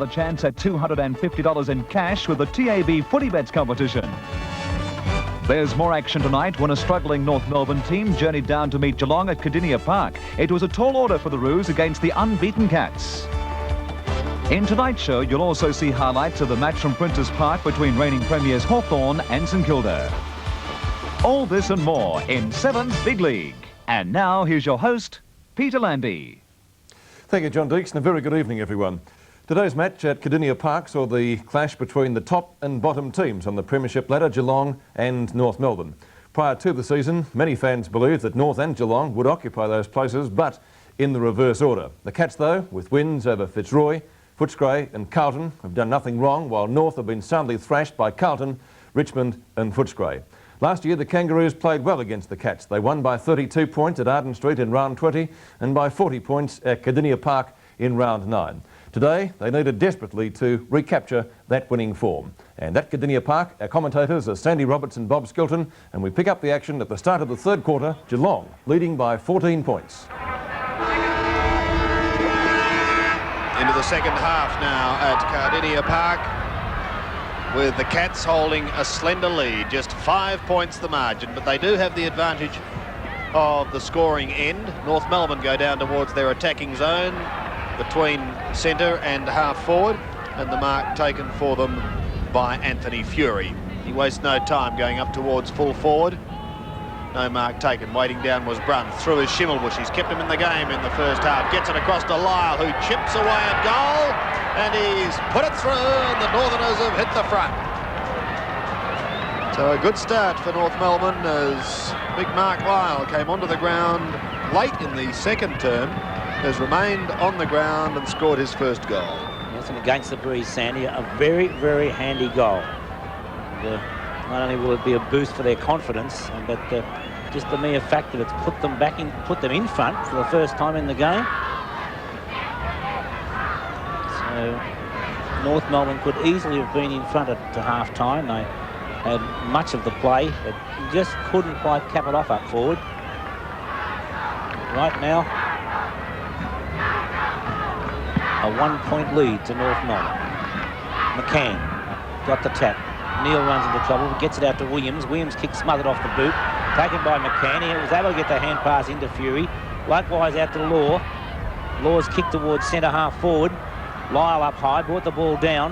another chance at $250 in cash with the TAB Footy Bets competition. There's more action tonight when a struggling North Melbourne team journeyed down to meet Geelong at Cardinia Park. It was a tall order for the Roos against the unbeaten Cats. In tonight's show, you'll also see highlights of the match from Princes Park between reigning premiers Hawthorn and St Kilda. All this and more in 7's Big League. And now, here's your host, Peter Landy. Thank you, John Deeks, and a very good evening, everyone. Today's match at Cardinia Park saw the clash between the top and bottom teams on the Premiership ladder, Geelong and North Melbourne. Prior to the season, many fans believed that North and Geelong would occupy those places, but in the reverse order. The Cats, though, with wins over Fitzroy, Footscray and Carlton, have done nothing wrong, while North have been soundly thrashed by Carlton, Richmond and Footscray. Last year, the Kangaroos played well against the Cats. They won by 32 points at Arden Street in round 20 and by 40 points at Cardinia Park in round 9. Today, they needed desperately to recapture that winning form. And at Cardinia Park, our commentators are Sandy Roberts and Bob Skilton, and we pick up the action at the start of the third quarter, Geelong leading by 14 points. Into the second half now at Cardinia Park, with the Cats holding a slender lead, just 5 points the margin, but they do have the advantage of the scoring end. North Melbourne go down towards their attacking zone between centre and half forward, and the mark taken for them by Anthony Fury. He wastes no time going up towards full forward. No mark taken. Waiting down was Brunt. Through his Schimmelbusch. He's kept him in the game in the first half. Gets it across to Lyle, who chips away at goal. And he's put it through, and the Northerners have hit the front. So a good start for North Melbourne as big Mark Lyle came onto the ground late in the second term, has remained on the ground and scored his first goal. Yes, and against the breeze, Sandy, a very, very handy goal. And, not only will it be a boost for their confidence, but just the mere fact that it's put them in front for the first time in the game. So North Melbourne could easily have been in front at half-time. They had much of the play, but just couldn't quite cap it off up forward. Right now, a 1-point lead to North Melbourne. McCann got the tap. Neil runs into trouble, gets it out to Williams. Williams kicks smothered off the boot. Taken by McCann. He was able to get the hand pass into Fury. Likewise out to Law. Law's kicked towards centre half forward. Lyle up high, brought the ball down.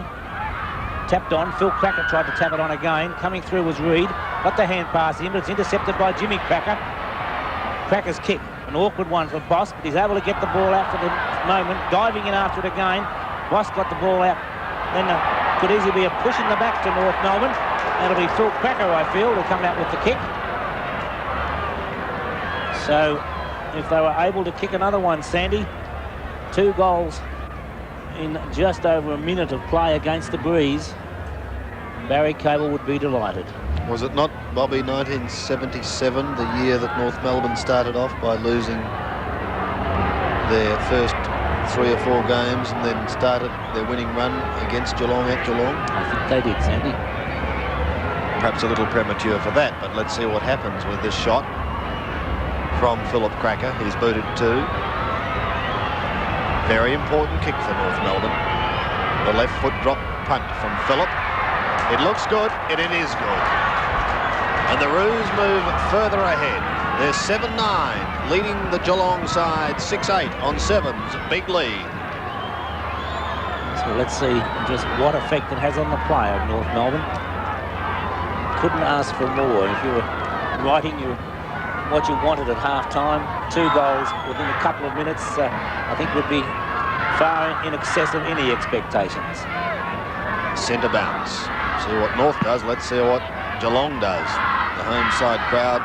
Tapped on. Phil Cracker tried to tap it on again. Coming through was Reid. Got the hand pass in, but it's intercepted by Jimmy Cracker. Cracker's kick. An awkward one for Boss, but he's able to get the ball out for the moment. Diving in after it again. Boss got the ball out. Then could easily be a push in the back to North Melbourne. That'll be Phil Cracker, I feel, to come out with the kick. So, if they were able to kick another one, Sandy, 2 goals in just over a minute of play against the breeze, Barry Cable would be delighted. Was it not, Bobby, 1977, the year that North Melbourne started off by losing their first 3 or 4 games and then started their winning run against Geelong at Geelong? I think they did, Sandy. Perhaps a little premature for that, but let's see what happens with this shot from Philip Cracker. He's booted 2. Very important kick for North Melbourne. The left foot drop punt from Philip. It looks good, and it is good. And the Roos move further ahead. They're 7-9, leading the Geelong side 6-8 on 7's big lead. So let's see just what effect it has on the play of North Melbourne. Couldn't ask for more. If you were writing what you wanted at half-time, 2 goals within a couple of minutes, I think would be far in excess of any expectations. Centre bounce. See what North does. Let's see what Geelong does. The home side crowd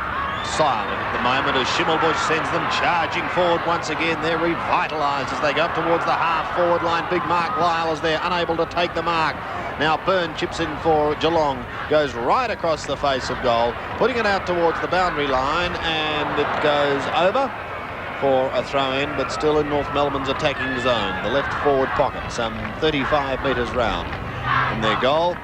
silent at the moment as Schimmelbusch sends them charging forward once again. They're revitalised as they go up towards the half-forward line. Big Mark Lyle as they're unable to take the mark. Now Byrne chips in for Geelong, goes right across the face of goal, putting it out towards the boundary line, and it goes over for a throw-in, but still in North Melbourne's attacking zone. The left forward pocket, some 35 metres round from their goal.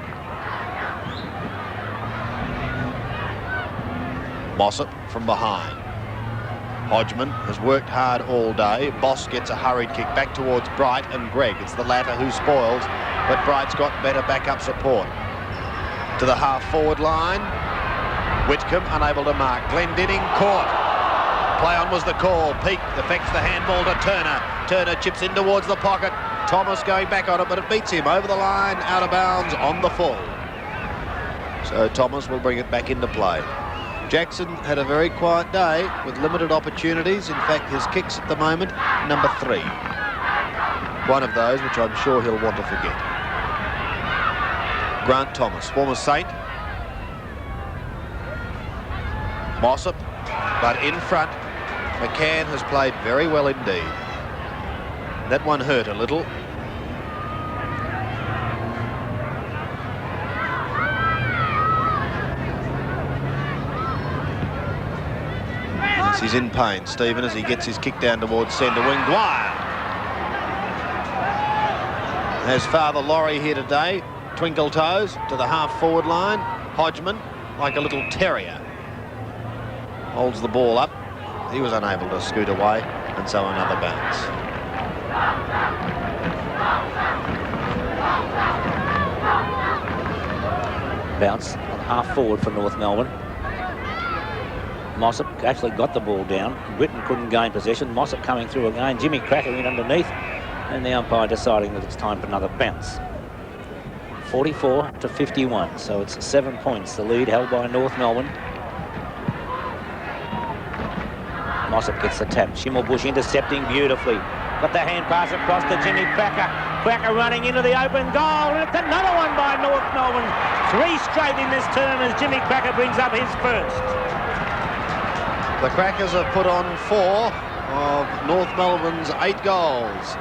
Mossop from behind. Hodgman has worked hard all day. Boss gets a hurried kick back towards Bright and Gregg. It's the latter who spoils, but Bright's got better backup support. To the half-forward line. Whitcomb unable to mark. Glendinning caught. Play on was the call. Peake affects the handball to Turner. Turner chips in towards the pocket. Thomas going back on it, but it beats him over the line, out of bounds, on the full. So Thomas will bring it back into play. Jackson had a very quiet day with limited opportunities. In fact, his kicks at the moment, number 3. One of those which I'm sure he'll want to forget. Grant Thomas, former Saint. Mossop, but in front. McCann has played very well indeed. That one hurt a little. He's in pain, Stephen, as he gets his kick down towards centre wing. Dwyer has Father Laurie here today. Twinkle toes to the half-forward line. Hodgman, like a little terrier, holds the ball up. He was unable to scoot away, and so another bounce. Bounce on half-forward for North Melbourne. Mossop actually got the ball down. Britton couldn't gain possession. Mossop coming through again. Jimmy Cracker in underneath. And the umpire deciding that it's time for another bounce. 44-51. So it's 7 points. The lead held by North Melbourne. Mossop gets the tap. Schimmelbusch intercepting beautifully. Got the hand pass across to Jimmy Cracker. Cracker running into the open goal. And it's another one by North Melbourne. 3 straight in this term as Jimmy Cracker brings up his first. The Crackers have put on 4 of North Melbourne's 8 goals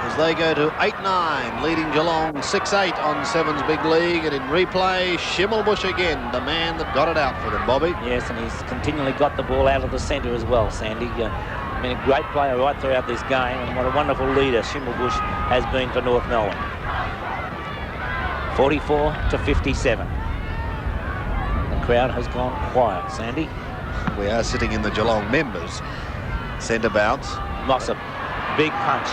as they go to 8-9, leading Geelong 6-8 on Sevens Big League. And in replay, Schimmelbusch again, the man that got it out for them, Bobby. Yes, and he's continually got the ball out of the centre as well, Sandy. Been a great player right throughout this game, and what a wonderful leader Schimmelbusch has been for North Melbourne. 44-57. The crowd has gone quiet, Sandy. We are sitting in the Geelong members. Centre bounce. Mossop, big punch.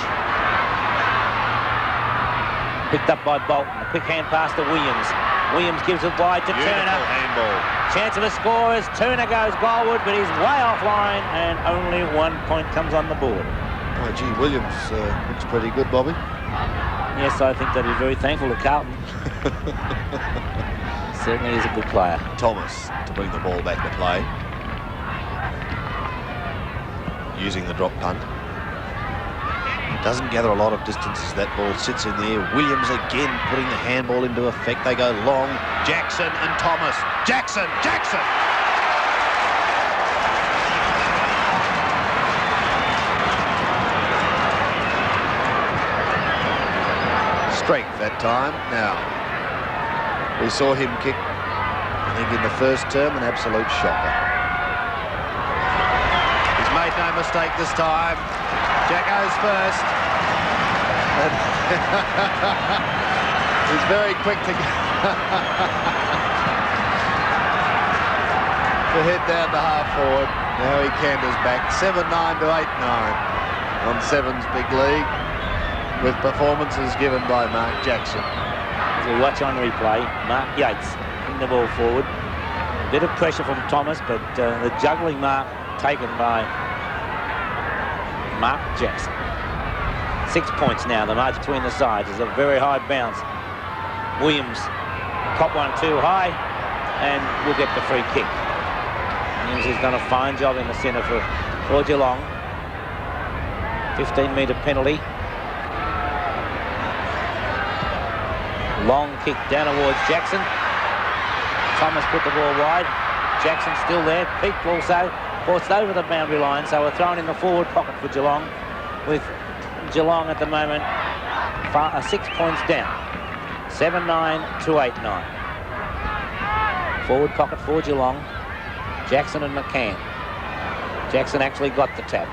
Picked up by Bolton. A quick hand pass to Williams. Williams gives it wide to Beautiful Turner. handball. Chance of a score as Turner goes goalward, but he's way offline, and only 1 point comes on the board. Oh, gee, Williams looks pretty good, Bobby. Yes, I think that he's very thankful to Carlton. Certainly is a good player. Thomas to bring the ball back to play. Using the drop punt. Doesn't gather a lot of distance as that ball sits in there. Williams again putting the handball into effect. They go long. Jackson and Thomas. Jackson! Jackson! Strength that time. Now, we saw him kick, I think in the first term, an absolute shocker. Made no mistake this time. Jacko's first. He's very quick to head down to half forward. Now he canters back. 7-9 to 8-9 on Sevens Big League, with performances given by Mark Jackson. As we watch on replay, Mark Yates in the ball forward. A bit of pressure from Thomas, but the juggling mark taken by Mark Jackson. 6 points now. The margin between the sides is a very high bounce. Williams caught one too high and will get the free kick. Williams has done a fine job in the centre for Geelong. 15-metre penalty. Long kick down towards Jackson. Thomas put the ball wide. Jackson still there. Peake also forced over the boundary line, so we're thrown in the forward pocket for Geelong, with Geelong at the moment 6 points down. 7-9 to 8-9. Forward pocket for Geelong. Jackson and McCann. Jackson actually got the tap.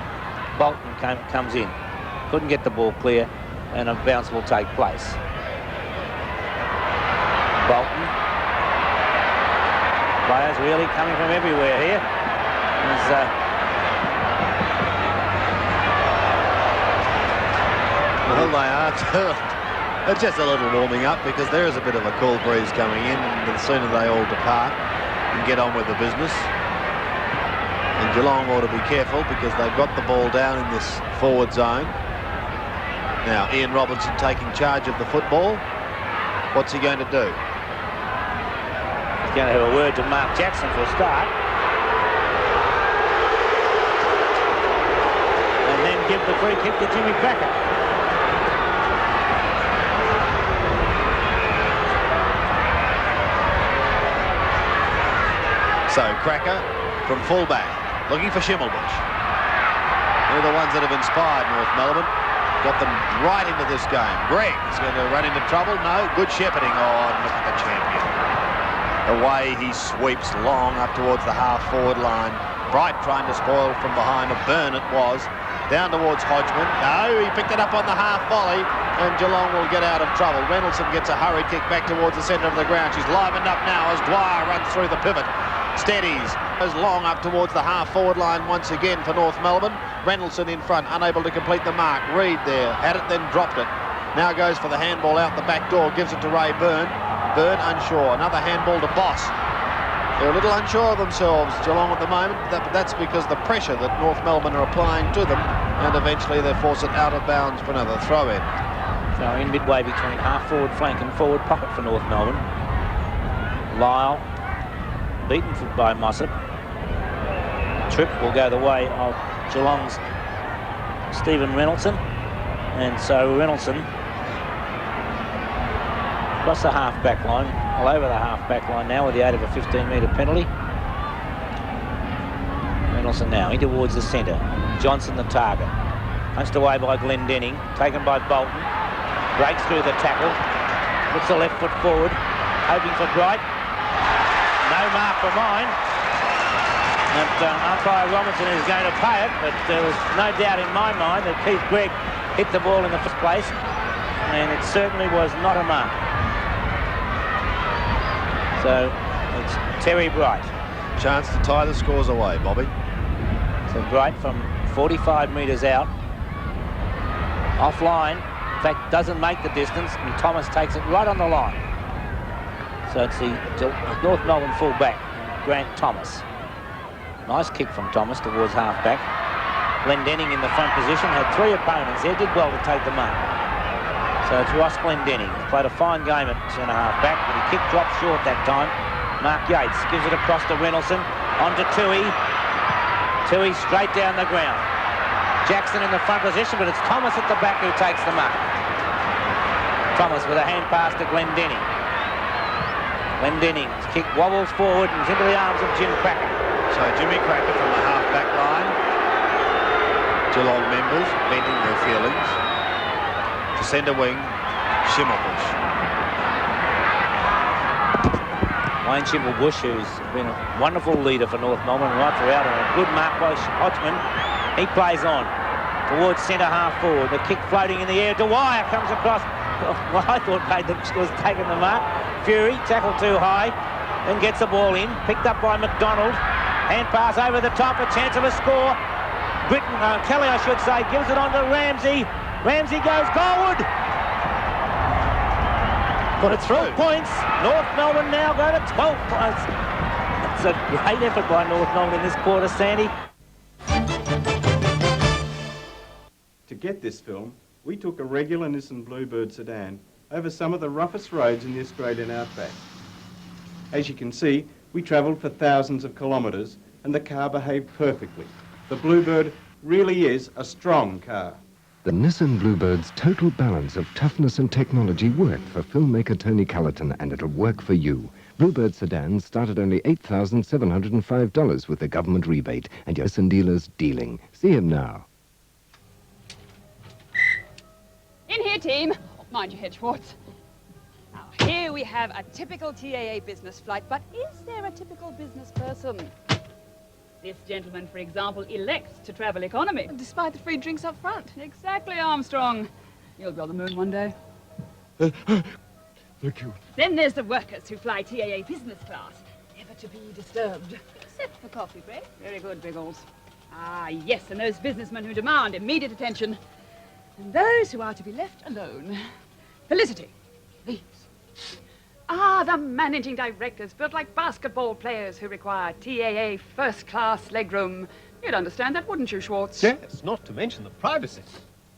Bolton comes in. Couldn't get the ball clear, and a bounce will take place. Bolton. Players really coming from everywhere here. As Well, they are too. It's just a little warming up because there is a bit of a cool breeze coming in, and the sooner they all depart and get on with the business. And Geelong ought to be careful because they've got the ball down in this forward zone. Now, Ian Robertson taking charge of the football. What's he going to do? He's going to have a word to Mark Jackson for a start. And then give the free kick to Jimmy Cracker. So Cracker from fullback, looking for Schimmelbusch. They're the ones that have inspired North Melbourne. Got them right into this game. Greg is going to run into trouble. No, good shepherding. Oh, look at the champion. The way he sweeps long up towards the half-forward line. Bright trying to spoil from behind. A burn it was. Down towards Hodgman. No, he picked it up on the half volley, and Geelong will get out of trouble. Reynoldsson gets a hurried kick back towards the centre of the ground. She's livened up now as Dwyer runs through the pivot. Steadies, goes long up towards the half-forward line once again for North Melbourne. Reynoldsson in front, unable to complete the mark. Reid there, had it then dropped it. Now goes for the handball out the back door, gives it to Ray Byrne. Byrne unsure, another handball to Boss. They're a little unsure of themselves, Geelong at the moment, but that's because the pressure that North Melbourne are applying to them, and eventually they force it out of bounds for another throw-in. So in midway between half-forward flank and forward pocket for North Melbourne. Lyle, beaten by Mossop. Trip will go the way of Geelong's Stephen Reynoldsson. And so Reynoldsson across the half-back line, all over the half-back line now with the aid of a 15-metre penalty. Reynoldsson now in towards the centre. Johnson the target. Punched away by Glendenning, taken by Bolton. Breaks through the tackle. Puts the left foot forward, hoping for Bright. No mark for mine. And umpire Robinson is going to pay it, but there was no doubt in my mind that Keith Gregg hit the ball in the first place, and it certainly was not a mark. So it's Terry Bright. Chance to tie the scores away, Bobby. So Bright from 45 metres out, offline, in fact doesn't make the distance, and Thomas takes it right on the line. So it's the North Melbourne full-back, Grant Thomas. Nice kick from Thomas towards half-back. Glendenning in the front position, had three opponents there, did well to take the mark. So it's Ross Glendenning. He's played a fine game at centre half-back, but he kick dropped short that time. Mark Yates gives it across to Reynoldsson, on to Tui. Tui straight down the ground. Jackson in the front position, but it's Thomas at the back who takes the mark. Thomas with a hand pass to Glendenning. Glendenning's kick wobbles forward and is into the arms of Jim Cracker. So Jimmy Cracker from the half-back line. Geelong members venting their feelings. To centre wing, Schimmelbusch. Wayne Schimmelbusch, who's been a wonderful leader for North Melbourne right throughout, and a good mark by Hodgman. He plays on towards centre half forward. The kick floating in the air. Dwyer comes across. Well, I thought was taking the mark. Fury tackled too high, then gets the ball in, picked up by McDonald. Hand pass over the top, a chance of a score. Kelly, I should say, gives it on to Ramsey. Ramsey goes goalward. Put it through. Points. North Melbourne now go to 12 points. It's a great effort by North Melbourne in this quarter, Sandy. To get this film, we took a regular Nissan Bluebird sedan over some of the roughest roads in the Australian outback. As you can see, we travelled for thousands of kilometres and the car behaved perfectly. The Bluebird really is a strong car. The Nissan Bluebird's total balance of toughness and technology worked for filmmaker Tony Cullerton, and it'll work for you. Bluebird sedans start at only $8,705 with the government rebate, and your Nissan dealers dealing. See him now. In here, team. Mind your head, Schwartz. Now, here we have a typical TAA business flight, but is there a typical business person? This gentleman, for example, elects to travel economy. Despite the free drinks up front. Exactly, Armstrong. You'll be on the moon one day. Thank you. Then there's the workers who fly TAA business class, never to be disturbed. Except for coffee break. Very good, Biggles. Ah, yes, and those businessmen who demand immediate attention. And those who are to be left alone. Felicity, please. Ah, the managing directors, built like basketball players who require TAA first-class legroom. You'd understand that, wouldn't you, Schwartz? Yes, not to mention the privacy.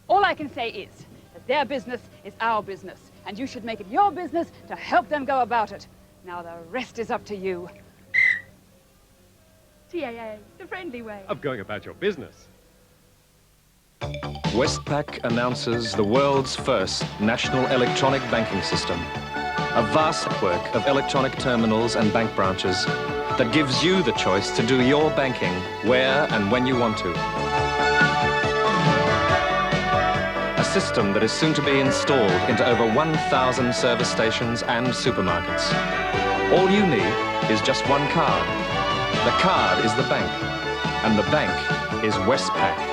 All I can say is that their business is our business, and you should make it your business to help them go about it. Now the rest is up to you. TAA, the friendly way. Of going about your business. Westpac announces the world's first national electronic banking system. A vast network of electronic terminals and bank branches that gives you the choice to do your banking where and when you want to. A system that is soon to be installed into over 1,000 service stations and supermarkets. All you need is just one card. The card is the bank, and the bank is Westpac.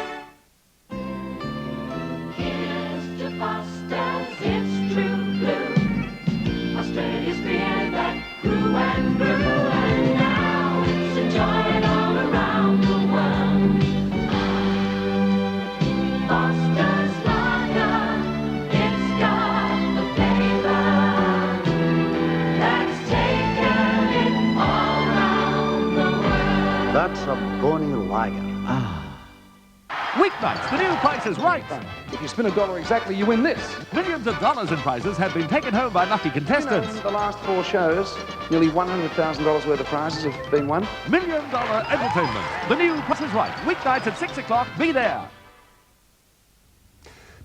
That's a bony lager. Weeknights, the new Price is Right. If you spin $1 exactly, you win this. Millions of dollars in prizes have been taken home by lucky contestants. In the last 4 shows, nearly $100,000 worth of prizes have been won. $1 Million entertainment. The new Price is Right. Weeknights at 6 o'clock. Be there.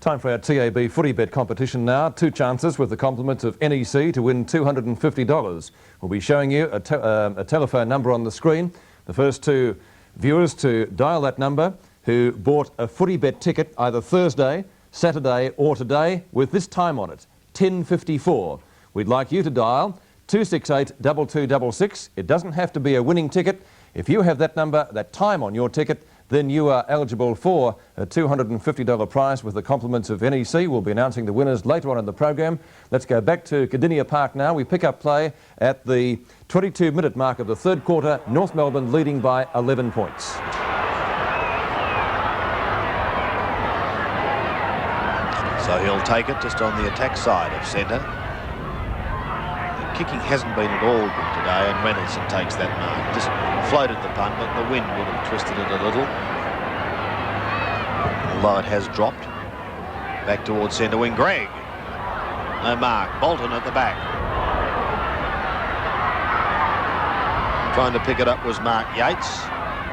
Time for our TAB footy bet competition now. 2 chances with the compliments of NEC to win $250. We'll be showing you a telephone number on the screen. The first 2 viewers to dial that number who bought a footy bet ticket either Thursday, Saturday or today with this time on it, 10:54. We'd like you to dial 268 2266. It doesn't have to be a winning ticket. If you have that number, that time on your ticket, then you are eligible for a $250 prize with the compliments of NEC. We'll be announcing the winners later on in the program. Let's go back to Cardinia Park now. We pick up play at the 22-minute mark of the 3rd quarter. North Melbourne leading by 11 points. So he'll take it just on the attack side of centre. The kicking hasn't been at all good today, and Reynolds takes that mark. Just floated the punt, but the wind would have twisted it a little. Although it has dropped. Back towards centre wing. Gregg. No mark. Bolton at the back. Trying to pick it up was Mark Yates.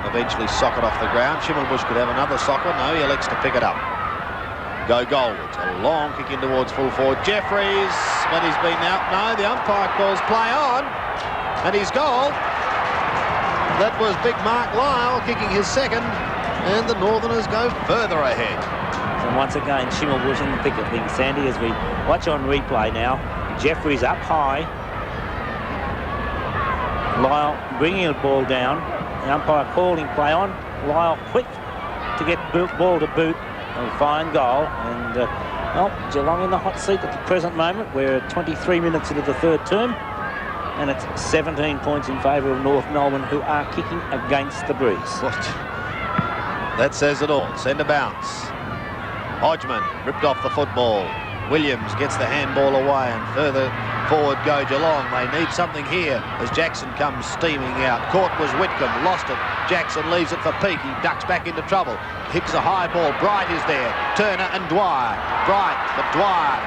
Eventually sock it off the ground. Schimmelbusch could have another socker. No, he elects to pick it up. Go goalwards. A long kick in towards full forward. Jeffries, but he's been out. No, the umpire calls play on. And he's goal. That was big Mark Lyle kicking his second. And the Northerners go further ahead. And once again, Schimmelbusch in the thick of things, Sandy, as we watch on replay now. Jeffries up high. Lyle bringing the ball down. The umpire calling play on. Lyle quick to get ball to boot. A fine goal, and well, Geelong in the hot seat at the present moment. We're 23 minutes into the 3rd term, and it's 17 points in favour of North Melbourne, who are kicking against the breeze. What? That says it all. Send a bounce. Hodgman ripped off the football. Williams gets the handball away, and further forward go Geelong. They need something here as Jackson comes steaming out. Caught was Whitcomb, lost it. Jackson leaves it for Peake. He ducks back into trouble. Hits a high ball. Bright is there. Turner and Dwyer. Bright, but Dwyer.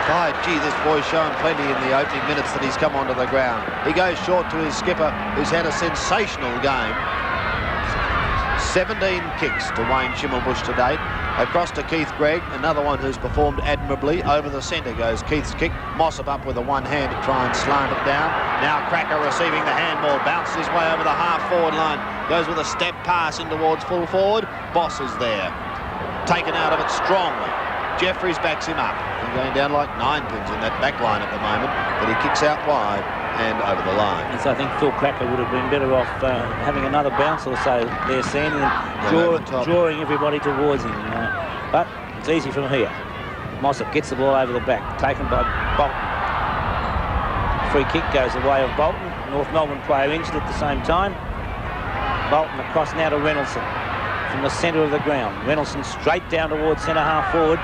Oh, gee, this boy's shown plenty in the opening minutes that he's come onto the ground. He goes short to his skipper, who's had a sensational game. 17 kicks to Wayne Schimmelbusch to date. Across to Keith Gregg, another one who's performed admirably. Over the centre goes Keith's kick. Mossop up with a one hand to try and slant it down. Now Cracker receiving the handball, bounces his way over the half-forward line. Goes with a step pass in towards full forward. Boss is there. Taken out of it strongly. Jeffries backs him up. He's going down like 9 pins in that back line at the moment, but he kicks out wide and over the line. Yes, I think Phil Cracker would have been better off having another bounce or so there, Sandy, and drawing everybody towards him. But it's easy from here. Mossop gets the ball over the back, taken by Bolton. Free kick goes the way of Bolton. North Melbourne player injured at the same time. Bolton across now to Reynolds. from the centre of the ground. Reynolds straight down towards centre half forward.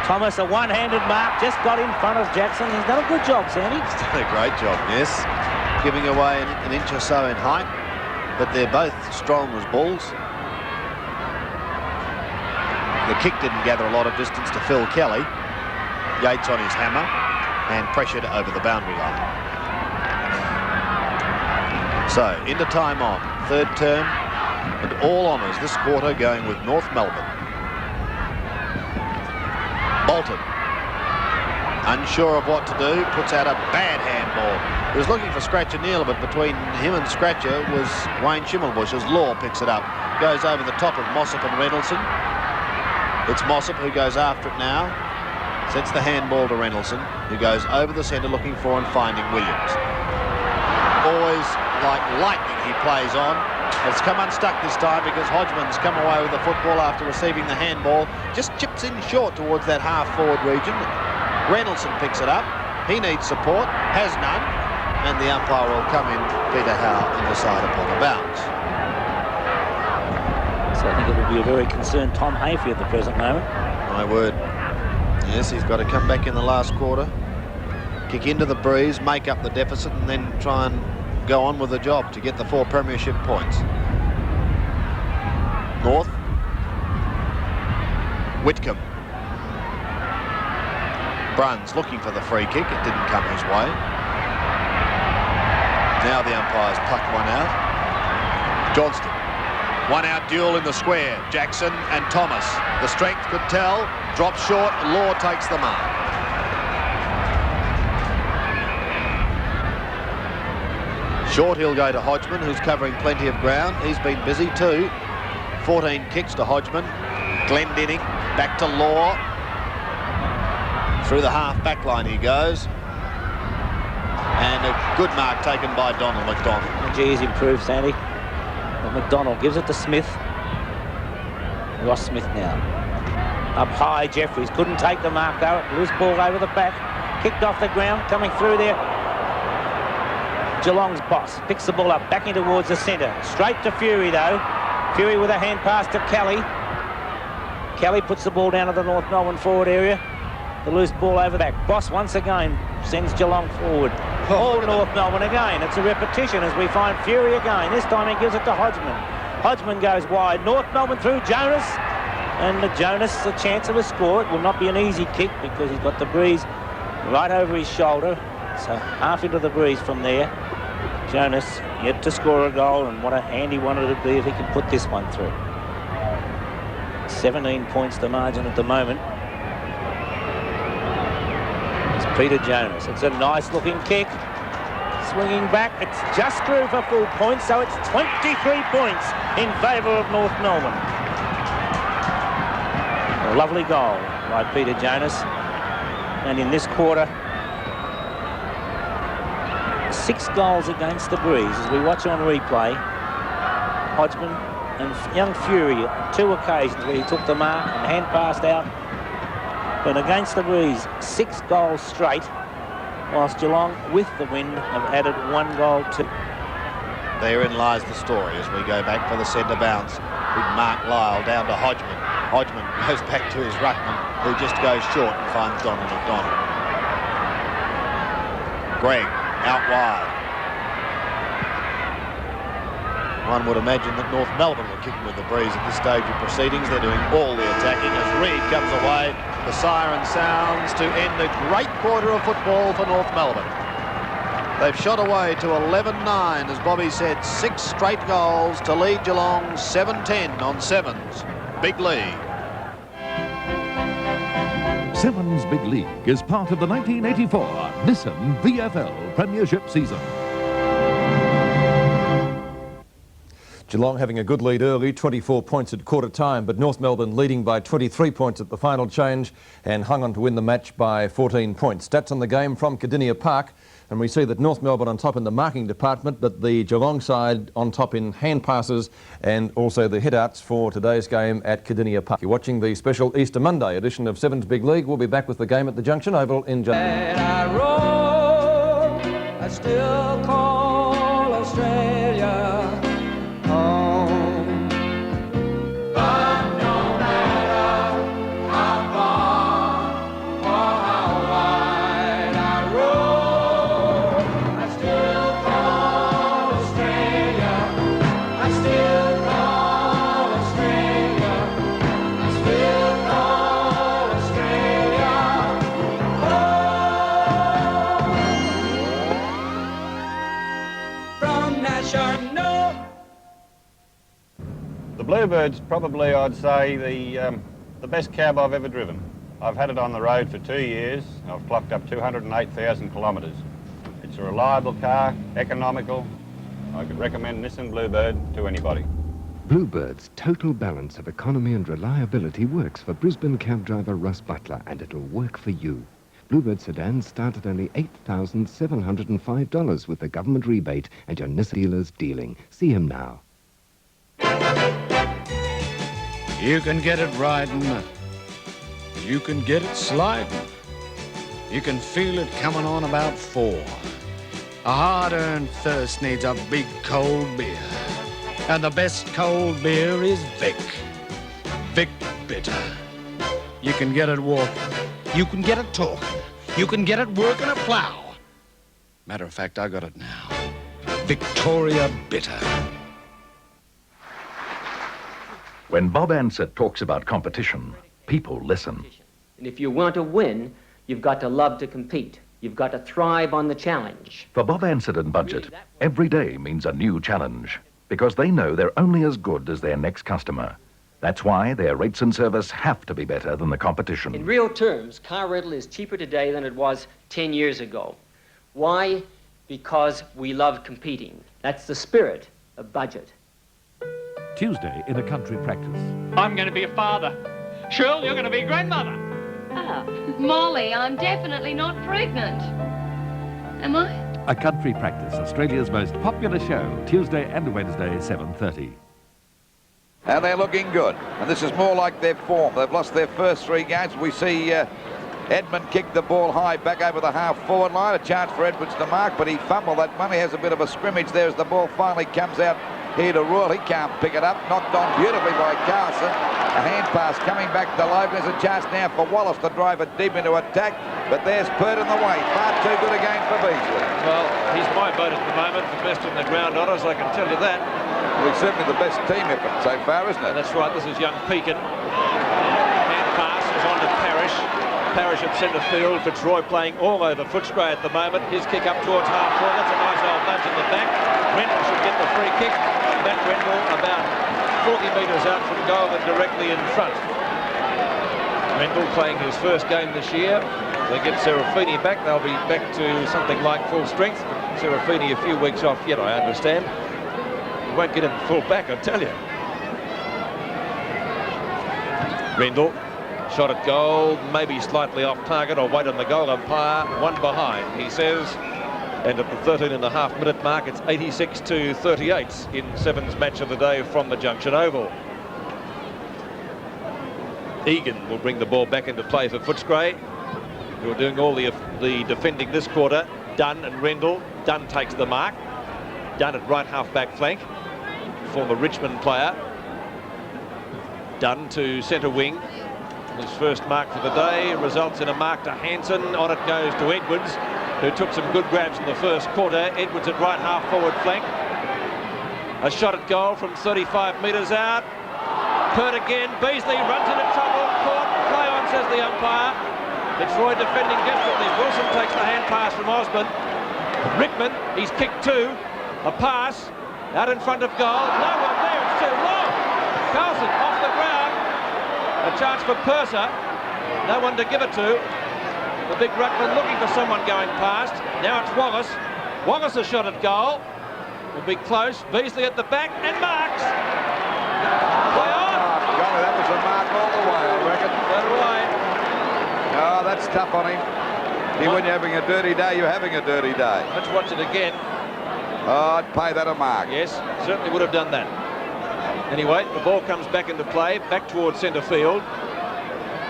Thomas, a one-handed mark, just got in front of Jackson. He's done a good job, Sandy. He's done a great job, yes. Giving away an inch or so in height, but they're both strong as bulls. The kick didn't gather a lot of distance to Phil Kelly. Yates on his hammer and pressured over the boundary line. So, into time on, third term, and all honours this quarter going with North Melbourne. Bolton, unsure of what to do, puts out a bad handball. He was looking for Scratcher Neal, but between him and Scratcher was Wayne Schimmelbusch as Law picks it up. Goes over the top of Mossop and Reynoldson. It's Mossop who goes after it now. Sets the handball to Reynoldson, who goes over the centre looking for and finding Williams. Always like lightning he plays on. It's come unstuck this time because Hodgman's come away with the football after receiving the handball. Just chips in short towards that half-forward region. Reynoldson picks it up. He needs support, has none, and the umpire will come in, Peter Howe, and decide upon a bounce. So I think it will be a very concerned Tom Hafey at the present moment. My word. Yes, he's got to come back in the last quarter, kick into the breeze, make up the deficit, and then try and go on with the job to get the 4 premiership points. North. Whitcomb. Bruns looking for the free kick. It didn't come his way. Now the umpires plucked one out. Johnston. One out duel in the square. Jackson and Thomas. The strength could tell. Drops short. Law takes the mark. Short he'll go to Hodgman, who's covering plenty of ground. He's been busy too. 14 kicks to Hodgman. Glendinning back to Law. Through the half-back line he goes. And a good mark taken by Donald McDonald. Gee, he's improved, Sandy. But McDonald gives it to Smith. Ross Smith now. Up high, Jeffries couldn't take the mark though. Loose ball over the back. Kicked off the ground, coming through there. Geelong's boss picks the ball up, back in towards the centre. Straight to Fury though. Fury with a hand pass to Kelly. Kelly puts the ball down to the North Melbourne forward area. The loose ball over back. Boss once again sends Geelong forward. All North Melbourne again. It's a repetition as we find Fury again. This time he gives it to Hodgman. Hodgman goes wide. North Melbourne through Jonas. And Jonas a chance of a score. It will not be an easy kick because he's got the breeze right over his shoulder. So half into the breeze from there. Jonas yet to score a goal, and what a handy one it would be if he can put this one through. 17 points the margin at the moment. It's Peter Jonas. It's a nice looking kick. Swinging back, it's just through for full points, so it's 23 points in favour of North Melbourne. A lovely goal by Peter Jonas. And in this quarter, 6 goals against the breeze as we watch on replay. Hodgman and young Fury on 2 occasions where he took the mark and hand passed out. But against the breeze, 6 goals straight, whilst Geelong with the wind have added 1 goal to. Therein lies the story as we go back for the centre bounce. Big Mark Lyle down to Hodgman. Hodgman goes back to his ruckman, who just goes short and finds Donald McDonald. Gregg out wide. One would imagine that North Melbourne were kicking with the breeze at this stage of proceedings. They're doing all the attacking as Reid comes away. The siren sounds to end a great quarter of football for North Melbourne. They've shot away to 11-9, as Bobby said, 6 straight goals to lead Geelong 7-10 on Sevens. Big league. Sevens Big League is part of the 1984 Nissan VFL Premiership season. Geelong having a good lead early, 24 points at quarter time, but North Melbourne leading by 23 points at the final change and hung on to win the match by 14 points. Stats on the game from Cardinia Park, and we see that North Melbourne on top in the marking department, but the Geelong side on top in hand passes and also the hit-outs for today's game at Cardinia Park. You're watching the special Easter Monday edition of Sevens Big League. We'll be back with the game at the Junction Oval in January. I still call Australia home. Bluebird's probably, I'd say, the best cab I've ever driven. I've had it on the road for 2 years. I've clocked up 208,000 kilometres. It's a reliable car, economical. I could recommend Nissan Bluebird to anybody. Bluebird's total balance of economy and reliability works for Brisbane cab driver Russ Butler, and it'll work for you. Bluebird sedans start at only $8,705 with the government rebate and your Nissan dealer's dealing. See him now. You can get it riding. You can get it sliding. You can feel it coming on about 4. A hard-earned thirst needs a big cold beer. And the best cold beer is Vic. Vic Bitter. You can get it walking. You can get it talking. You can get it working a plough. Matter of fact, I got it now. Victoria Bitter. When Bob Ansett talks about competition, people listen. And if you want to win, you've got to love to compete. You've got to thrive on the challenge. For Bob Ansett and Budget, every day means a new challenge, because they know they're only as good as their next customer. That's why their rates and service have to be better than the competition. In real terms, car rental is cheaper today than it was 10 years ago. Why? Because we love competing. That's the spirit of Budget. Tuesday in a country practice. I'm going to be a father. Shirl, you're going to be a grandmother. Ah, Molly, I'm definitely not pregnant. Am I? A country practice, Australia's most popular show, Tuesday and Wednesday, 7:30. And they're looking good. And this is more like their form. They've lost their first 3 games. We see Edmund kick the ball high back over the half-forward line. A chance for Edwards to mark, but he fumbled that money. Has a bit of a scrimmage there as the ball finally comes out here to Royal. He can't pick it up. Knocked on beautifully by Carson. A hand pass coming back to Loeb. There's a chance now for Wallace to drive it deep into attack. But there's Pert in the way. Far too good a game for Beasley. Well, he's my vote at the moment for best in the ground honours, I can tell you that. Well, he's certainly the best team effort so far, isn't it? And that's right. This is young Pekin. Hand pass is on to Parrish. Parrish at centre field. Fitzroy playing all over Footscray at the moment. His kick up towards half-forward. That's a nice old nudge in the back. Rendell should get the free kick. Matt Rendell about 40 metres out from goal and directly in front. Rendell playing his first game this year. They get Serafini back. They'll be back to something like full strength. Serafini a few weeks off yet, I understand. You won't get him full back, I tell you. Rendell, shot at goal, maybe slightly off target. I'll wait on the goal umpire. 1 behind, he says. And at the 13.5-minute mark, it's 86-38 in Sevens match of the day from the Junction Oval. Egan will bring the ball back into play for Footscray, who are doing all the defending this quarter. Dunn and Rendell. Dunn takes the mark. Dunn at right half-back flank. Former Richmond player. Dunn to centre wing. His first mark for the day results in a mark to Hansen. On it goes to Edwards, who took some good grabs in the first quarter. Edwards at right half-forward flank. A shot at goal from 35 metres out. Pert again. Beasley runs into trouble. Caught. Play on, says the umpire. Fitzroy defending desperately. Wilson takes the hand pass from Osborne. Rickman, he's kicked 2. A pass out in front of goal. No one there. It's too long. Carlson off the ground. A chance for Purser. No one to give it to. The big ruckman looking for someone going past. Now it's Wallace. Wallace a shot at goal. Will be close. Beasley at the back and marks. Play on. Oh, golly, that was a mark all the way, I reckon. So do I. Oh, that's tough on him. When you're having a dirty day, you're having a dirty day. Let's watch it again. Oh, I'd pay that a mark. Yes, certainly would have done that. Anyway, the ball comes back into play, back towards centre field.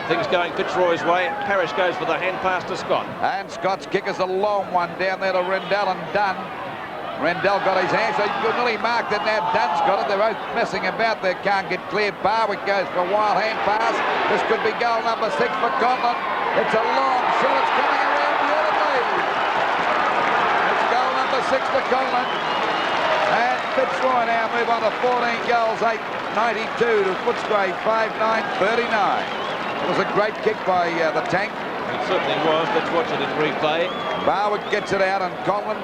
Things going Fitzroy's way. Parrish goes for the hand pass to Scott. And Scott's kick is a long one down there to Rendell and Dunn. Rendell got his hands, so he nearly marked it. Now Dunn's got it. They're both messing about there. Can't get clear. Barwick goes for a wild hand pass. This could be goal number 6 for Conlon. It's a long shot. It's coming around beautifully. It's goal number 6 for Conlon. And Fitzroy now move on to 14 goals, 8-92 to Footscray, 5-9-39. It was a great kick by the Tank. It certainly was. Let's watch it in replay. Barwick gets it out, and Conlon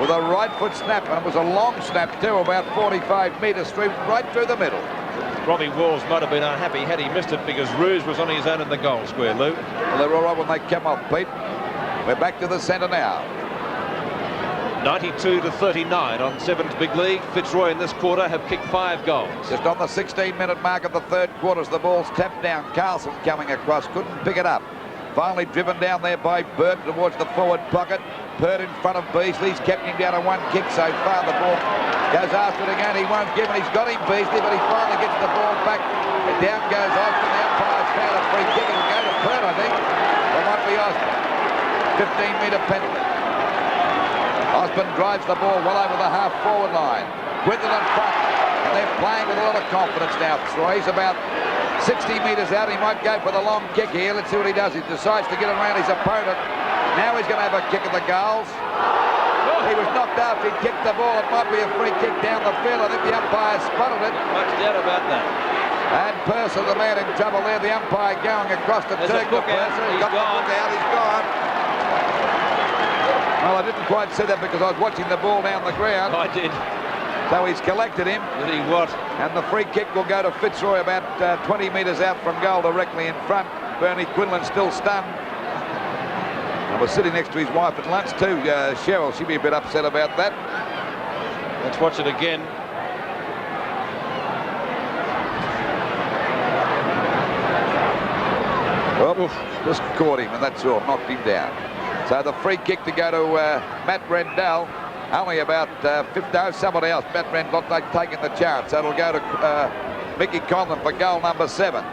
with a right foot snap, and it was a long snap too, about 45 metres through, right through the middle. Robbie Walls might have been unhappy had he missed it because Roos was on his own in the goal square, Lou. Well, they're all right when they come off, Pete. We're back to the centre now. 92-39 on Sevens Big League. Fitzroy in this quarter have kicked 5 goals. Just on the 16-minute mark of the third quarter as the ball's tapped down. Carlson coming across, couldn't pick it up. Finally driven down there by Burt towards the forward pocket. Burt in front of Beasley. He's kept him down to 1 kick so far. The ball goes after it again. He won't give it. He's got him, Beasley, but he finally gets the ball back. And down goes Osborne. The umpire's found a free kick. It'll go to Burt, I think. It might be Osborne. 15-metre penalty. Osborne drives the ball well over the half-forward line. Quinlan in front. And they're playing with a lot of confidence now. He's about 60 metres out. He might go for the long kick here. Let's see what he does. He decides to get around his opponent. Now he's going to have a kick at the goals. He was knocked after he kicked the ball. It might be a free kick down the field. I think the umpire spotted it. Much doubt about that. And Purser, the man in trouble there. The umpire going across the turn to Purser. He's got the look out. He's gone. Well, I didn't quite see that because I was watching the ball down the ground. I did. So he's collected him. Did he what? And the free kick will go to Fitzroy about 20 metres out from goal directly in front. Bernie Quinlan still stunned. I was sitting next to his wife at lunch too, Cheryl. She'd be a bit upset about that. Let's watch it again. Oh, just caught him, and that's all. Knocked him down. So the free kick to go to Matt Rendell. Only about 50, somebody else. Matt Rendell taking the chance. So it'll go to Mickey Conlon for goal number 7.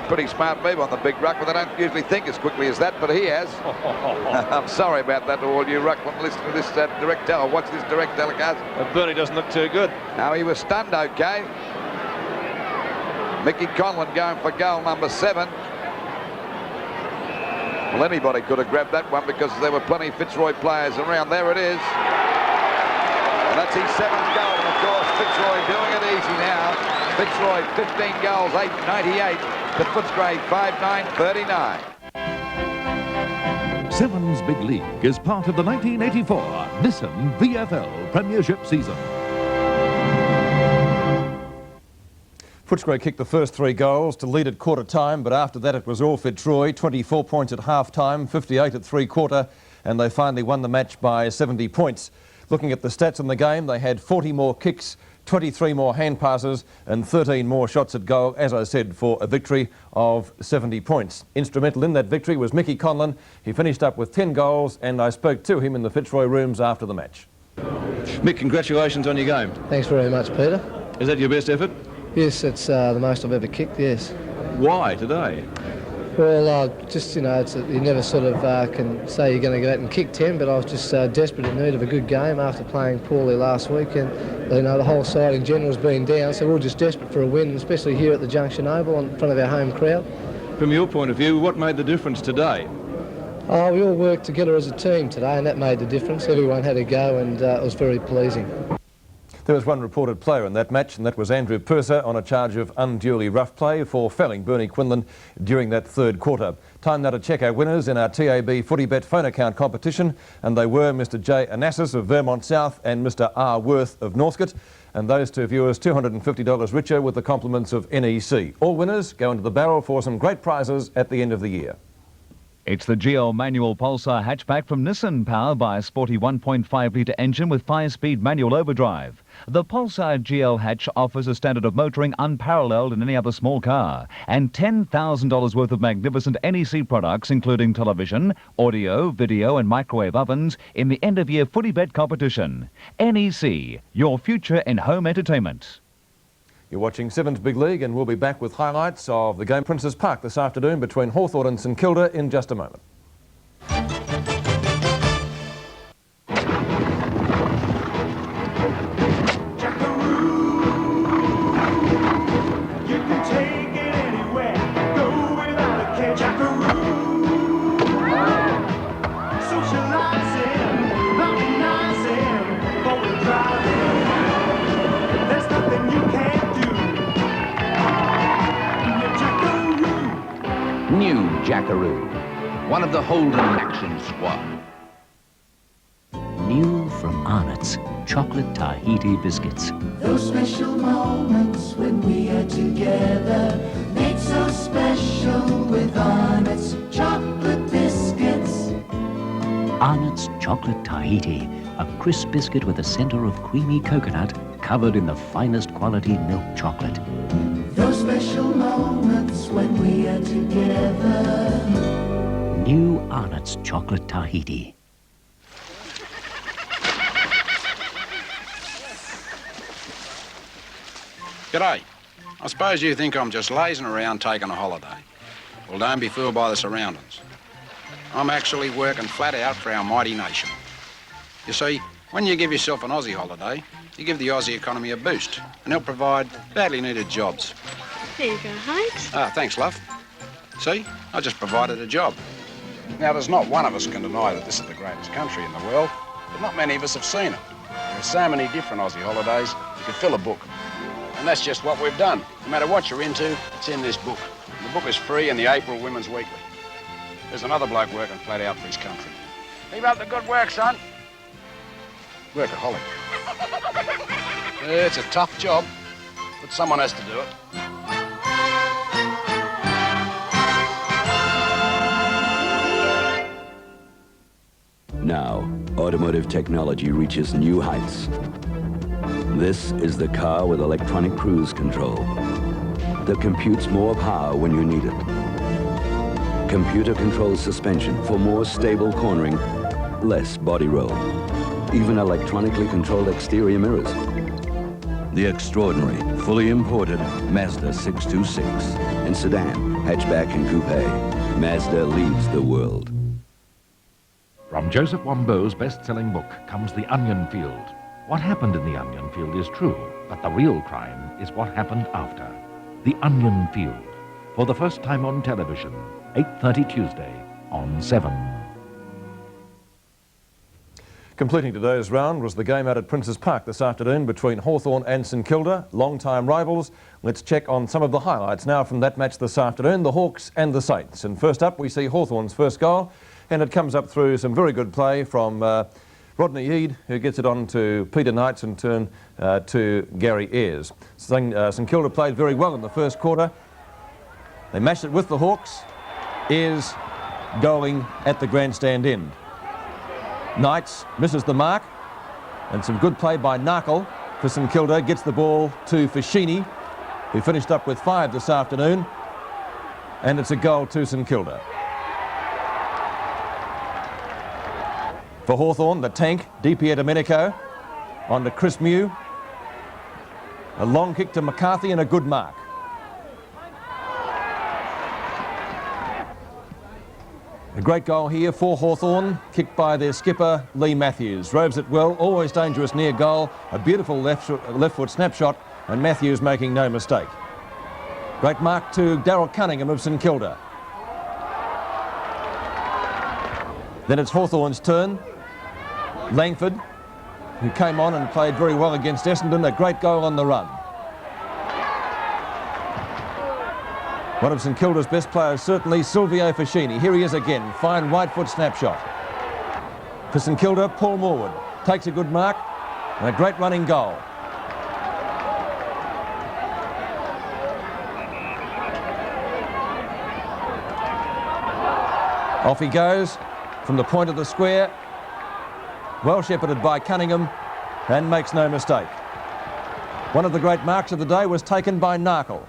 Pretty smart move on the big ruck, but they don't usually think as quickly as that, but he has. I'm sorry about that to all you ruckmen listening to this direct tele. Watch this direct telecast. Bernie doesn't look too good. No, he was stunned okay. Mickey Conlon going for goal number 7. Well, anybody could have grabbed that one because there were plenty of Fitzroy players around. There it is. And that's his 7th goal. And of course, Fitzroy doing it easy now. Fitzroy 15 goals, 8.98 to Footscray 5.9.39. Sevens Big League is part of the 1984 Nissan VFL Premiership season. Footscray kicked the first 3 goals to lead at quarter time, but after that it was all Fitzroy. 24 points at half time, 58 at 3/4, and they finally won the match by 70 points. Looking at the stats in the game, they had 40 more kicks, 23 more hand passes and 13 more shots at goal, as I said, for a victory of 70 points. Instrumental in that victory was Mickey Conlon. He finished up with 10 goals, and I spoke to him in the Fitzroy rooms after the match. Mick, congratulations on your game. Thanks very much, Peter. Is that your best effort? Yes, it's the most I've ever kicked, yes. Why today? Well, just, you know, you never sort of can say you're going to go out and kick 10, but I was just desperate in need of a good game after playing poorly last week, and, you know, the whole side in general has been down, so we're just desperate for a win, especially here at the Junction Oval in front of our home crowd. From your point of view, what made the difference today? Oh, we all worked together as a team today, and that made the difference. Everyone had a go, and it was very pleasing. There was one reported player in that match, and that was Andrew Purser on a charge of unduly rough play for felling Bernie Quinlan during that third quarter. Time now to check our winners in our TAB Footy Bet phone account competition, and they were Mr J. Anassis of Vermont South and Mr R. Worth of Northcote, and those two viewers $250 richer with the compliments of NEC. All winners go into the barrel for some great prizes at the end of the year. It's the GL manual Pulsar hatchback from Nissan, powered by a sporty 1.5-litre engine with 5-speed manual overdrive. The Pulsar GL hatch offers a standard of motoring unparalleled in any other small car, and $10,000 worth of magnificent NEC products, including television, audio, video and microwave ovens, in the end-of-year Footy Bet competition. NEC, your future in home entertainment. You're watching Sevens Big League, and we'll be back with highlights of the game Princes Park this afternoon between Hawthorn and St Kilda in just a moment. New Jackaroo, one of the Holden Action Squad. New from Arnott's Chocolate Tahiti Biscuits. Those special moments when we are together, made so special with Arnott's Chocolate Biscuits. Arnott's Chocolate Tahiti, a crisp biscuit with a center of creamy coconut covered in the finest quality milk chocolate. Those special moments when we are together. New Arnott's Chocolate Tahiti. G'day. I suppose you think I'm just lazing around taking a holiday. Well, don't be fooled by the surroundings. I'm actually working flat out for our mighty nation. You see, when you give yourself an Aussie holiday, you give the Aussie economy a boost, and it'll provide badly needed jobs. There you go, Hanks. Ah, thanks, love. See, I just provided a job. Now, there's not one of us can deny that this is the greatest country in the world, but not many of us have seen it. There are so many different Aussie holidays, you could fill a book. And that's just what we've done. No matter what you're into, it's in this book. The book is free in the April Women's Weekly. There's another bloke working flat out for his country. Keep up the good work, son. Workaholic. Yeah, it's a tough job, but someone has to do it. Now, automotive technology reaches new heights. This is the car with electronic cruise control that computes more power when you need it. Computer-controlled suspension for more stable cornering, less body roll. Even electronically controlled exterior mirrors. The extraordinary, fully imported Mazda 626. In sedan, hatchback and coupe, Mazda leads the world. From Joseph Wambo's best-selling book comes The Onion Field. What happened in the onion field is true, but the real crime is what happened after. The Onion Field, for the first time on television, 8:30 Tuesday on 7. Completing today's round was the game out at Princes Park this afternoon between Hawthorn and St Kilda, long-time rivals. Let's check on some of the highlights now from that match this afternoon, the Hawks and the Saints. And first up, we see Hawthorn's first goal, and it comes up through some very good play from Rodney Eade, who gets it on to Peter Knights in turn to Gary Ayres. St Kilda played very well in the first quarter. They matched it with the Hawks. Ayres goaling at the grandstand end. Knights misses the mark, and some good play by Narkle for St Kilda. Gets the ball to Fashini, who finished up with 5 this afternoon, and it's a goal to St Kilda. For Hawthorn, the tank, DiPier Domenico, on to Chris Mew. A long kick to McCarthy and a good mark. A great goal here for Hawthorn, kicked by their skipper, Lee Matthews. Roves it well, always dangerous near goal. A beautiful left foot snapshot, and Matthews making no mistake. Great mark to Darryl Cunningham of St Kilda. Then it's Hawthorn's turn. Langford, who came on and played very well against Essendon, a great goal on the run. One of St Kilda's best players, certainly, Silvio Fashini. Here he is again, fine right foot snapshot. For St Kilda, Paul Morwood takes a good mark and a great running goal. Off he goes from the point of the square, well shepherded by Cunningham, and makes no mistake. One of the great marks of the day was taken by Narkle.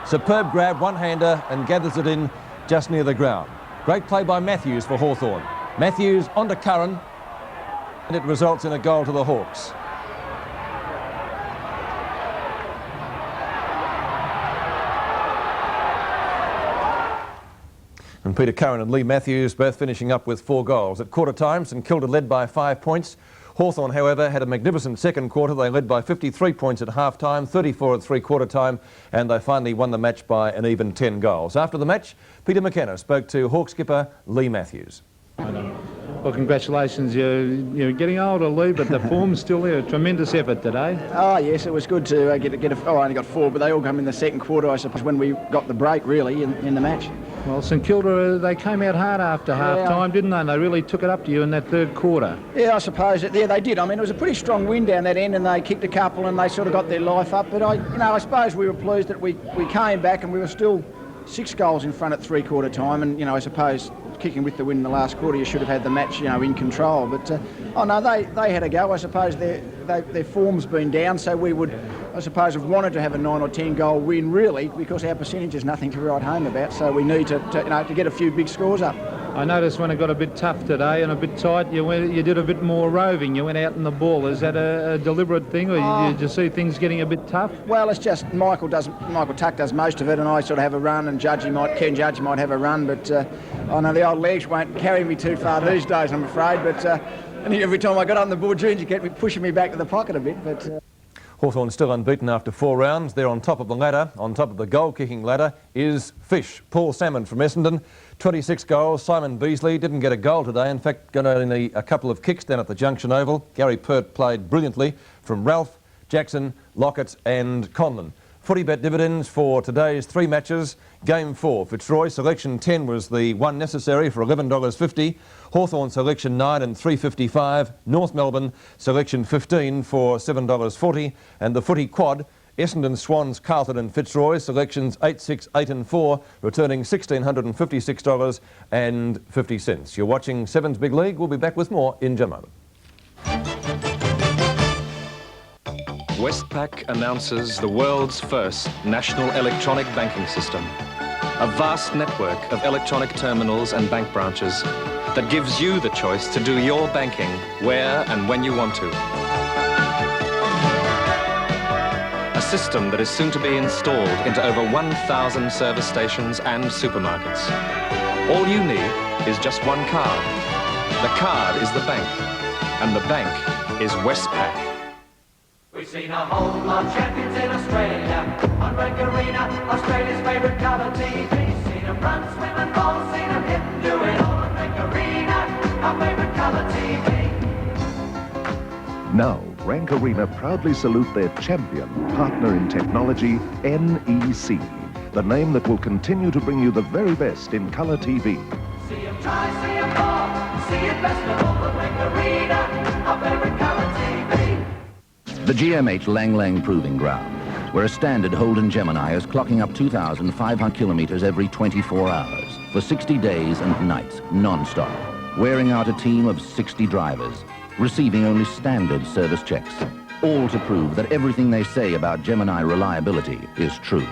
Superb grab, one-hander, and gathers it in just near the ground. Great play by Matthews for Hawthorn. Matthews onto Curran, and it results in a goal to the Hawks. And Peter Curran and Lee Matthews both finishing up with 4 goals. At quarter time, St Kilda led by 5 points. Hawthorn, however, had a magnificent second quarter. They led by 53 points at half-time, 34 at three-quarter time, and they finally won the match by an even 10 goals. After the match, Peter McKenna spoke to Hawk skipper Lee Matthews. Well, congratulations. You're getting older, Lee, but the form's still there. A tremendous effort today. Oh, yes, it was good to get I only got 4, but they all come in the second quarter, I suppose, when we got the break, really, in the match. Well, St Kilda, they came out hard after half-time, didn't they? And they really took it up to you in that third quarter. Yeah, I suppose. Yeah, they did. I mean, it was a pretty strong wind down that end, and they kicked a couple, and they sort of got their life up. But I suppose we were pleased that we came back, and we were still 6 goals in front at three-quarter time. And I suppose kicking with the win in the last quarter, you should have had the match, in control. But oh no, they had a go. I suppose their form's been down, so we would, I suppose, have wanted to have a 9 or 10 goal win, really, because our percentage is nothing to write home about. So we need to get a few big scores up. I noticed when it got a bit tough today and a bit tight, you did a bit more roving. You went out in the ball. Is that a deliberate thing, or did you see things getting a bit tough? Well, it's just Michael Tuck does most of it, and I sort of have a run, and Ken Judge might have a run, but I know the old legs won't carry me too far these days, I'm afraid. But and every time I got on the board, June, you kept me pushing me back to the pocket a bit. But Hawthorn still unbeaten after 4 rounds. They're on top of the ladder. On top of the goal-kicking ladder is Fish. Paul Salmon from Essendon, 26 goals. Simon Beasley didn't get a goal today. In fact, got only a couple of kicks down at the Junction Oval. Gary Pert played brilliantly from Ralph, Jackson, Lockett and Conlon. Footy bet dividends for today's 3 matches. Game 4, Fitzroy selection 10 was the one necessary for $11.50. Hawthorn selection 9 and $3.55. North Melbourne selection 15 for $7.40. And the footy quad, Essendon, Swans, Carlton and Fitzroy selections 8, 6, 8 and 4, returning $1,656.50. You're watching Sevens Big League. We'll be back with more in just a moment. Westpac announces the world's first national electronic banking system. A vast network of electronic terminals and bank branches that gives you the choice to do your banking where and when you want to. A system that is soon to be installed into over 1,000 service stations and supermarkets. All you need is just one card. The card is the bank, and the bank is Westpac. We've seen a whole lot of champions in Australia on Rank Arena, Australia's favourite colour TV. Seen them run, swim and roll, seen them hit and do it all on Rank Arena, our favourite colour TV. Now, Rank Arena proudly salute their champion partner in technology, NEC, the name that will continue to bring you the very best in colour TV. See them try, see them fall, see it best of all on Rank Arena, our favourite colour TV. The GMH Lang Lang Proving Ground, where a standard Holden Gemini is clocking up 2,500 kilometres every 24 hours for 60 days and nights, non-stop, wearing out a team of 60 drivers, receiving only standard service checks, all to prove that everything they say about Gemini reliability is true.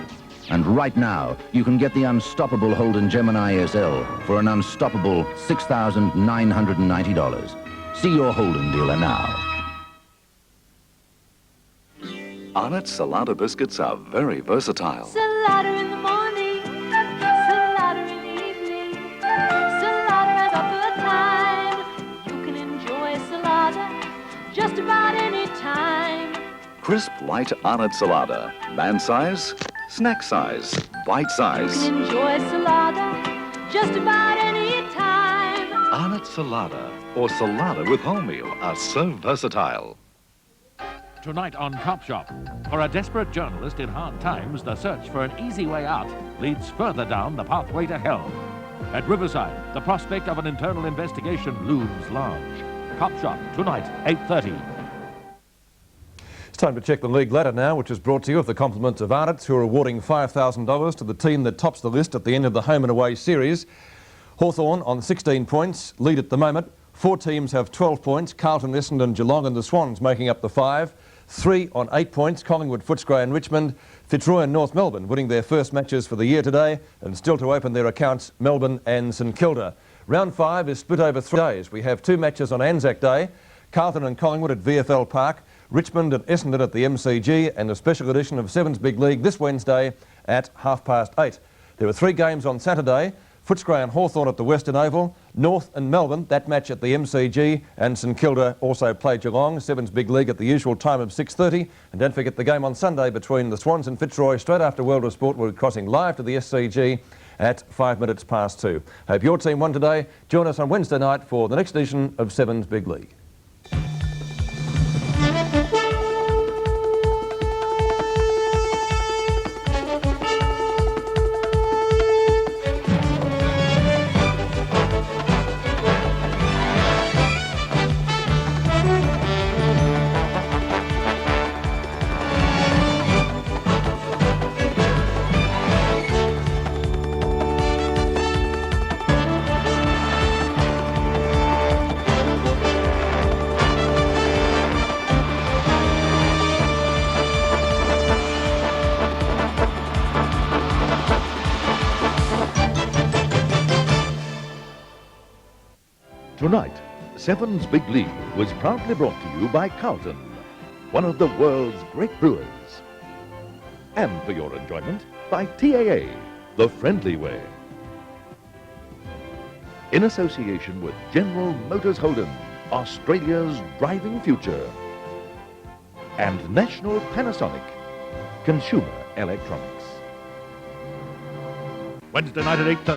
And right now, you can get the unstoppable Holden Gemini SL for an unstoppable $6,990. See your Holden dealer now. Arnott's Salada biscuits are very versatile. Salada in the morning, salada in the evening, salada at supper time. You can enjoy salada just about any time. Crisp, light Arnott Salada. Man size, snack size, bite size. You can enjoy salada just about any time. Arnott Salada or Salada with wholemeal are so versatile. Tonight on Cop Shop. For a desperate journalist in hard times, the search for an easy way out leads further down the pathway to hell. At Riverside, the prospect of an internal investigation looms large. Cop Shop, tonight, 8:30. It's time to check the league ladder now, which is brought to you with the compliments of Arnott's, who are awarding $5,000 to the team that tops the list at the end of the home and away series. Hawthorn on 16 points, lead at the moment. 4 teams have 12 points, Carlton, Essendon, Geelong and the Swans making up the 5. 3 on 8 points, Collingwood, Footscray and Richmond. Fitzroy and North Melbourne winning their first matches for the year today, and still to open their accounts, Melbourne and St Kilda. Round 5 is split over 3 days. We have 2 matches on Anzac Day, Carlton and Collingwood at VFL Park, Richmond and Essendon at the MCG, and a special edition of Sevens Big League this Wednesday at 8:30. There are 3 games on Saturday. Footscray and Hawthorn at the Western Oval, North and Melbourne, that match at the MCG, and St Kilda also play Geelong, Sevens Big League at the usual time of 6:30. And don't forget the game on Sunday between the Swans and Fitzroy straight after World of Sport. We're crossing live to the SCG at 2:05. Hope your team won today. Join us on Wednesday night for the next edition of Sevens Big League. Tonight, Seven's Big League was proudly brought to you by Carlton, one of the world's great brewers. And for your enjoyment, by TAA, the friendly way. In association with General Motors Holden, Australia's driving future. And National Panasonic, consumer electronics. Wednesday night at 8:30.